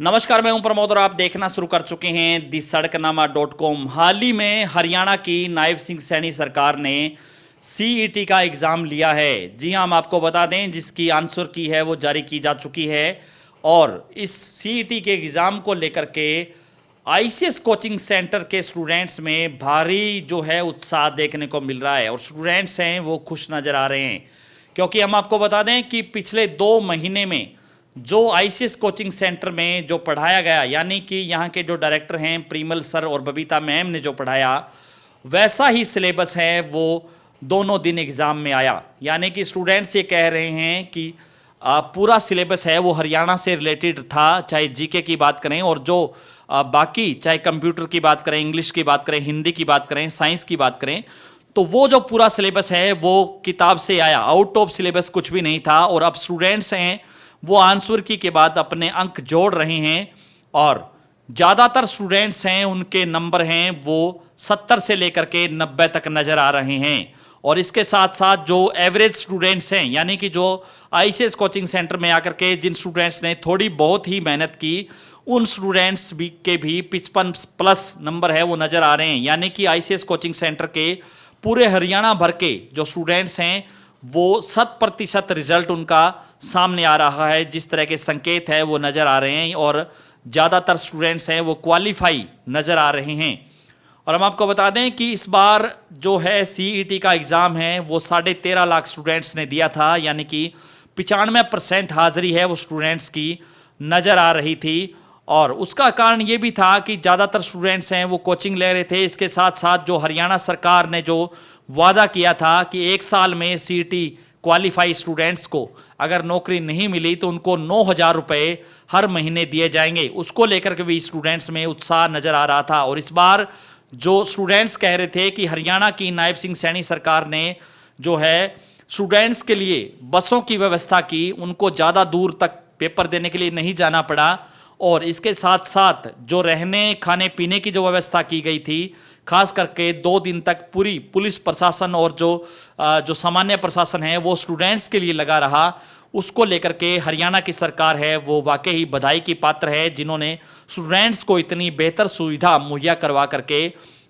नमस्कार, मैं हूं प्रमोद और आप देखना शुरू कर चुके हैं दी सड़कनामा.com। हाल ही में हरियाणा की नायब सिंह सैनी सरकार ने सीईटी का एग्ज़ाम लिया है। जी हां, हम आपको बता दें जिसकी आंसर की है वो जारी की जा चुकी है और इस सीईटी के एग्ज़ाम को लेकर के आईसीएस कोचिंग सेंटर के स्टूडेंट्स में भारी जो है उत्साह देखने को मिल रहा है और स्टूडेंट्स हैं वो खुश नज़र आ रहे हैं, क्योंकि हम आपको बता दें कि पिछले 2 महीने में जो आईसीएस कोचिंग सेंटर में जो पढ़ाया गया, यानी कि यहाँ के जो डायरेक्टर हैं प्रीमल सर और बबीता मैम ने जो पढ़ाया, वैसा ही सिलेबस है वो दोनों दिन एग्ज़ाम में आया। यानी कि स्टूडेंट्स ये कह रहे हैं कि पूरा सिलेबस है वो हरियाणा से रिलेटेड था, चाहे जीके की बात करें और जो बाकी चाहे कंप्यूटर की बात करें, इंग्लिश की बात करें, हिंदी की बात करें, साइंस की बात करें, तो वो जो पूरा सिलेबस है वो किताब से आया, आउट ऑफ सिलेबस कुछ भी नहीं था। और अब स्टूडेंट्स हैं वो आंसर की के बाद अपने अंक जोड़ रहे हैं और ज़्यादातर स्टूडेंट्स हैं उनके नंबर हैं वो 70 से लेकर के 90 तक नज़र आ रहे हैं। और इसके साथ साथ जो एवरेज स्टूडेंट्स हैं, यानी कि जो आईसीएस कोचिंग सेंटर में आकर के जिन स्टूडेंट्स ने थोड़ी बहुत ही मेहनत की, उन स्टूडेंट्स भी 55 प्लस नंबर है वो नज़र आ रहे हैं। यानी कि आईसीएस कोचिंग सेंटर के पूरे हरियाणा भर के जो स्टूडेंट्स हैं वो 100% रिजल्ट उनका सामने आ रहा है, जिस तरह के संकेत है वो नज़र आ रहे हैं और ज़्यादातर स्टूडेंट्स हैं वो क्वालिफाई नज़र आ रहे हैं। और हम आपको बता दें कि इस बार जो है सीईटी का एग्ज़ाम है वो 13.5 लाख स्टूडेंट्स ने दिया था, यानी कि 95% हाजिरी है वो स्टूडेंट्स की नज़र आ रही थी। और उसका कारण ये भी था कि ज़्यादातर स्टूडेंट्स हैं वो कोचिंग ले रहे थे। इसके साथ साथ जो हरियाणा सरकार ने जो वादा किया था कि 1 साल में सीईटी क्वालिफाई स्टूडेंट्स को अगर नौकरी नहीं मिली तो उनको 9,000 रुपये हर महीने दिए जाएंगे, उसको लेकर के भी स्टूडेंट्स में उत्साह नज़र आ रहा था। और इस बार जो स्टूडेंट्स कह रहे थे कि हरियाणा की नायब सिंह सैनी सरकार ने जो है स्टूडेंट्स के लिए बसों की व्यवस्था की, उनको ज़्यादा दूर तक पेपर देने के लिए नहीं जाना पड़ा। और इसके साथ साथ जो रहने खाने पीने की जो व्यवस्था की गई थी, खास करके 2 दिन तक पूरी पुलिस प्रशासन और जो सामान्य प्रशासन है वो स्टूडेंट्स के लिए लगा रहा, उसको लेकर के हरियाणा की सरकार है वो वाकई ही बधाई की पात्र है, जिन्होंने स्टूडेंट्स को इतनी बेहतर सुविधा मुहैया करवा करके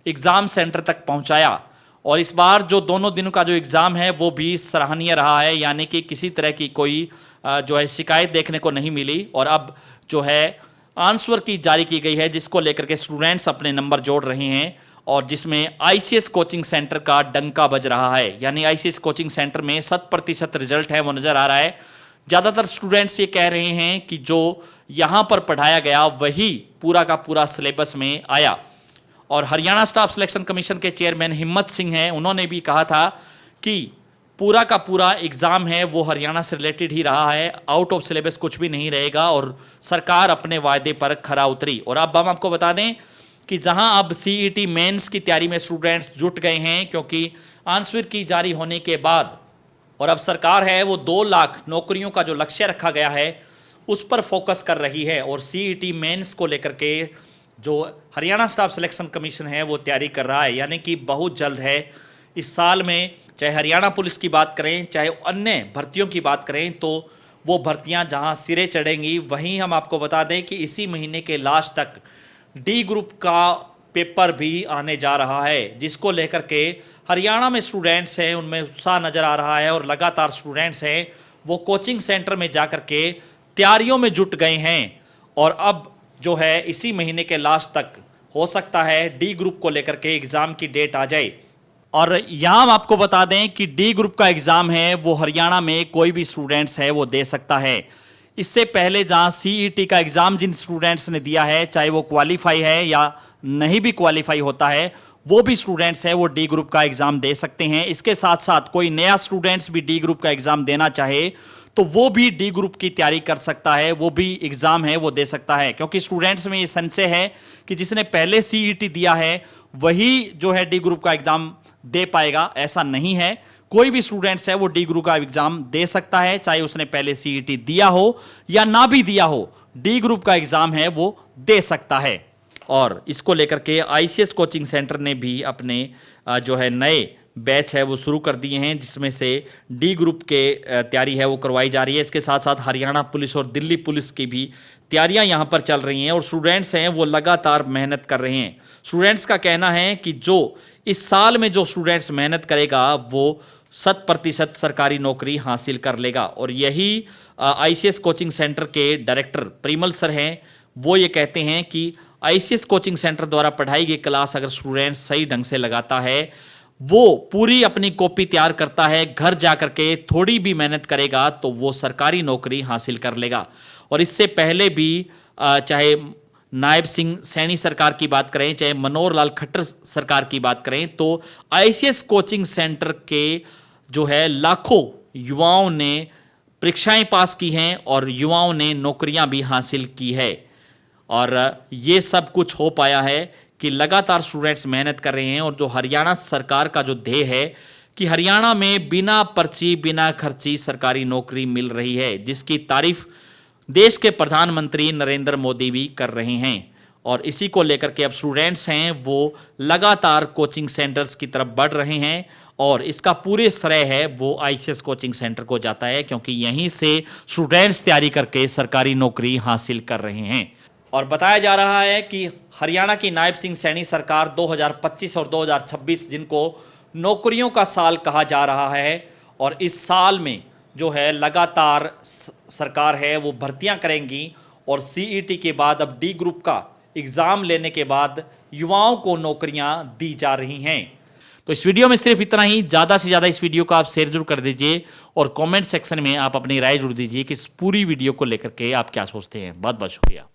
एग्ज़ाम सेंटर तक पहुंचाया। और इस बार जो दोनों दिनों का जो एग्ज़ाम है वो भी सराहनीय रहा है, यानी कि किसी तरह की कोई जो है शिकायत देखने को नहीं मिली। और अब जो है आंसर की जारी की गई है, जिसको लेकर के स्टूडेंट्स अपने नंबर जोड़ रहे हैं और जिसमें आईसीएस कोचिंग सेंटर का डंका बज रहा है। यानी आईसीएस कोचिंग सेंटर में 100% रिजल्ट है वो नज़र आ रहा है। ज़्यादातर स्टूडेंट्स ये कह रहे हैं कि जो यहाँ पर पढ़ाया गया वही पूरा का पूरा सिलेबस में आया। और हरियाणा स्टाफ सिलेक्शन कमीशन के चेयरमैन हिम्मत सिंह हैं, उन्होंने भी कहा था कि पूरा का पूरा एग्ज़ाम है वो हरियाणा से रिलेटेड ही रहा है, आउट ऑफ सिलेबस कुछ भी नहीं रहेगा और सरकार अपने वायदे पर खरा उतरी। और अब हम आपको बता दें कि जहां अब सीईटी मेंस की तैयारी में स्टूडेंट्स जुट गए हैं, क्योंकि आंसर की जारी होने के बाद और अब सरकार है वो 2 लाख नौकरियों का जो लक्ष्य रखा गया है उस पर फोकस कर रही है। और सीईटी मेंस को लेकर के जो हरियाणा स्टाफ सिलेक्शन कमीशन है वो तैयारी कर रहा है, यानी कि बहुत जल्द है इस साल में, चाहे हरियाणा पुलिस की बात करें चाहे अन्य भर्तियों की बात करें, तो वो भर्तियां जहां सिरे चढ़ेंगी। वहीं हम आपको बता दें कि इसी महीने के लास्ट तक डी ग्रुप का पेपर भी आने जा रहा है, जिसको लेकर के हरियाणा में स्टूडेंट्स हैं उनमें उत्साह नज़र आ रहा है और लगातार स्टूडेंट्स हैं वो कोचिंग सेंटर में जाकर के तैयारियों में जुट गए हैं। और अब जो है इसी महीने के लास्ट तक हो सकता है डी ग्रुप को लेकर के एग्ज़ाम की डेट आ जाए। और यहाँ हम आपको बता दें कि डी ग्रुप का एग्ज़ाम है वो हरियाणा में कोई भी स्टूडेंट्स है वो दे सकता है। इससे पहले जहाँ सीईटी का एग्ज़ाम जिन स्टूडेंट्स ने दिया है, चाहे वो क्वालिफाई है या नहीं भी क्वालिफाई होता है, वो भी स्टूडेंट्स है वो डी ग्रुप का एग्ज़ाम दे सकते हैं। इसके साथ साथ कोई नया स्टूडेंट्स भी डी ग्रुप का एग्ज़ाम देना चाहे तो वो भी डी ग्रुप की तैयारी कर सकता है, वो भी एग्ज़ाम है वो दे सकता है। क्योंकि स्टूडेंट्स में ये संशय है कि जिसने पहले सीईटी दिया है वही जो है डी ग्रुप का एग्ज़ाम दे पाएगा, ऐसा नहीं है। कोई भी स्टूडेंट्स है वो डी ग्रुप का एग्ज़ाम दे सकता है, चाहे उसने पहले सीईटी दिया हो या ना भी दिया हो, डी ग्रुप का एग्ज़ाम है वो दे सकता है। और इसको लेकर के आईसीएस कोचिंग सेंटर ने भी अपने जो है नए बैच है वो शुरू कर दिए हैं, जिसमें से डी ग्रुप के तैयारी है वो करवाई जा रही है। इसके साथ साथ हरियाणा पुलिस और दिल्ली पुलिस की भी तैयारियां यहाँ पर चल रही हैं और स्टूडेंट्स हैं वो लगातार मेहनत कर रहे हैं। स्टूडेंट्स का कहना है कि जो इस साल में जो स्टूडेंट्स मेहनत करेगा वो 100% सरकारी नौकरी हासिल कर लेगा। और यही आईसीएस कोचिंग सेंटर के डायरेक्टर परिमल सर हैं, वो ये कहते हैं कि आईसीएस कोचिंग सेंटर द्वारा पढ़ाई गई क्लास अगर स्टूडेंट्स सही ढंग से लगाता है, वो पूरी अपनी कॉपी तैयार करता है, घर जा करके थोड़ी भी मेहनत करेगा तो वो सरकारी नौकरी हासिल कर लेगा। और इससे पहले भी चाहे नायब सिंह सैनी सरकार की बात करें, चाहे मनोहर लाल खट्टर सरकार की बात करें, तो आईसीएस कोचिंग सेंटर के जो है लाखों युवाओं ने परीक्षाएं पास की हैं और युवाओं ने नौकरियां भी हासिल की है। और ये सब कुछ हो पाया है कि लगातार स्टूडेंट्स मेहनत कर रहे हैं। और जो हरियाणा सरकार का जो ध्येय है कि हरियाणा में बिना पर्ची बिना खर्ची सरकारी नौकरी मिल रही है, जिसकी तारीफ देश के प्रधानमंत्री नरेंद्र मोदी भी कर रहे हैं। और इसी को लेकर के अब स्टूडेंट्स हैं वो लगातार कोचिंग सेंटर्स की तरफ बढ़ रहे हैं और इसका पूरे श्रेय है वो आईसीएस कोचिंग सेंटर को जाता है, क्योंकि यहीं से स्टूडेंट्स तैयारी करके सरकारी नौकरी हासिल कर रहे हैं। और बताया जा रहा है कि हरियाणा की नायब सिंह सैनी सरकार 2025 और 2026 जिनको नौकरियों का साल कहा जा रहा है, और इस साल में जो है लगातार सरकार है वो भर्तियां करेंगी। और सीईटी के बाद अब डी ग्रुप का एग्ज़ाम लेने के बाद युवाओं को नौकरियां दी जा रही हैं। तो इस वीडियो में सिर्फ इतना ही। ज़्यादा से ज़्यादा इस वीडियो को आप शेयर जरूर कर दीजिए और कमेंट सेक्शन में आप अपनी राय जरूर दीजिए कि इस पूरी वीडियो को लेकर के आप क्या सोचते हैं। बहुत बहुत शुक्रिया।